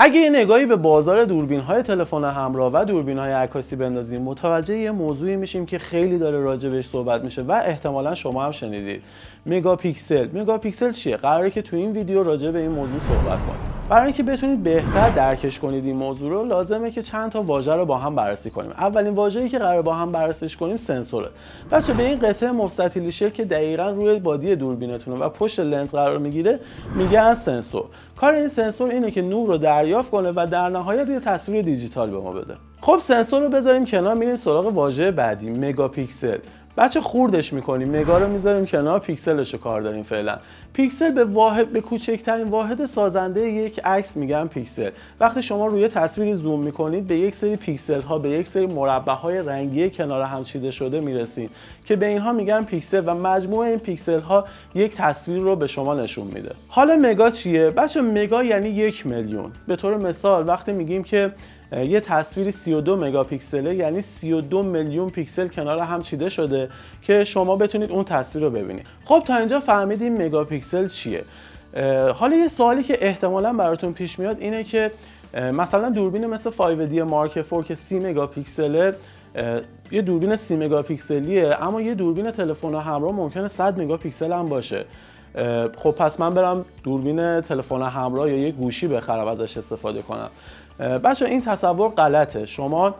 اگه یه نگاهی به بازار دوربین‌های تلفن همراه و دوربین‌های عکاسی بندازیم، متوجه یه موضوعی میشیم که خیلی داره راجع بهش صحبت میشه و احتمالاً شما هم شنیدید. مگاپیکسل. مگاپیکسل چیه؟ قراره که تو این ویدیو راجع به این موضوع صحبت کنیم. برای اینکه بتونید بهتر درکش کنید این موضوع رو، لازمه که چند تا واژه رو با هم بررسی کنیم. اولین واژه‌ای که قراره با هم بررسیش کنیم سنسوره. بچه به این قطعه مستطیلی شکل که دقیقاً روی بادی دوربینتونه و پشت لنز قرار میگیره میگن سنسور. کار این سنسور اینه که نور رو دریافت کنه و در نهایت یه تصویر دیجیتال به ما بده. خب سنسور رو بذاریم کنار، میریم سراغ واژه بعدی، مگاپیکسل. بچه خوردش میکنیم، مگا رو میذاریم کنار، پیکسلش رو کار داریم فعلا. پیکسل به کوچکترین واحد سازنده یک عکس میگن پیکسل. وقتی شما روی تصویری زوم میکنید به یک سری پیکسل ها، به یک سری مربع‌های رنگی کنار هم چیده شده میرسید که به اینها میگن پیکسل و مجموع این پیکسل ها یک تصویر رو به شما نشون میده. حالا مگا چیه؟ بچه مگا یعنی 1 میلیون. به طور مثال وقتی میگیم که یه تصویری 32 مگاپیکسله، یعنی 32 میلیون پیکسل کنار هم چیده شده که شما بتونید اون تصویر رو ببینید. خب تا اینجا فهمیدیم مگاپیکسل چیه. حالا یه سوالی که احتمالاً براتون پیش میاد اینه که مثلا دوربین مثل 5D مارک 4 که 30 مگاپیکسله، یه دوربین 30 مگاپیکسلیه، اما یه دوربین تلفن همراه ممکنه 100 مگاپیکسل هم باشه. خب پس من برم دوربین تلفن همراه یا یه گوشی بخرم ازش استفاده کنم. بچه این تصور غلطه. شما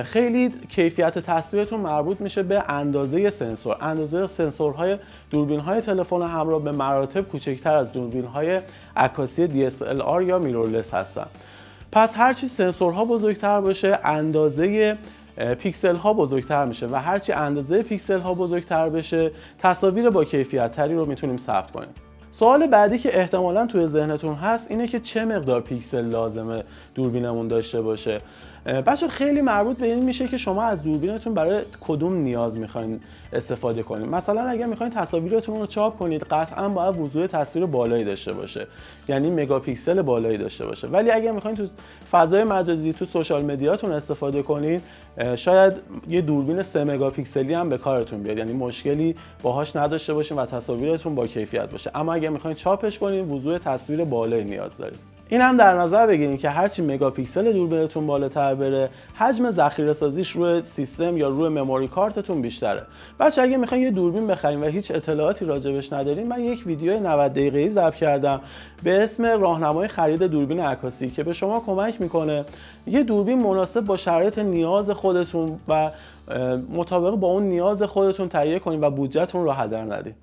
خیلی کیفیت تصویرتون مربوط میشه به اندازه سنسور. اندازه سنسورهای دوربین‌های تلفن همراه به مراتب کوچکتر از دوربین‌های عکاسی DSLR یا میرورلس هستن. پس هرچی سنسورها بزرگتر باشه، اندازه پیکسل ها بزرگتر میشه و هرچی اندازه پیکسل ها بزرگتر بشه، تصاویر با کیفیت تری رو میتونیم ثبت کنیم. سوال بعدی که احتمالاً توی ذهنتون هست اینه که چه مقدار پیکسل لازمه دوربینمون داشته باشه. بچه خیلی مربوط به این میشه که شما از دوربینتون برای کدوم نیاز میخواین استفاده کنید. مثلا اگه میخواین تصاویرتون رو چاپ کنید، قطعاً باید وضوح تصویر بالایی داشته باشه، یعنی مگاپیکسل بالایی داشته باشه. ولی اگه میخواین تو فضای مجازی، تو سوشال مدیاتون استفاده کنید، شاید یه دوربین 3 مگاپیکسلی هم به کارتون بیاد، یعنی مشکلی باهاش نداشته باشین و تصاویرتون با کیفیت باشه. اما اگه میخواین چاپش کنید، وضوح تصویر بالایی نیاز دارید. این هم در نظر بگیرید که هرچی مگاپیکسل دوربینتون بالاتر بره، حجم ذخیره سازیش روی سیستم یا روی مموری کارتتون بیشتره. بچه اگه میخواین یه دوربین بخرین و هیچ اطلاعاتی راجبش ندارین، من یک ویدیو 90 دقیقه‌ای ضبط کردم به اسم راهنمای خرید دوربین عکاسی که به شما کمک میکنه یه دوربین مناسب با شرایط نیاز خودتون و مطابق با اون نیاز خودتون تهیه کنین و بودجهتون رو هدر ندین.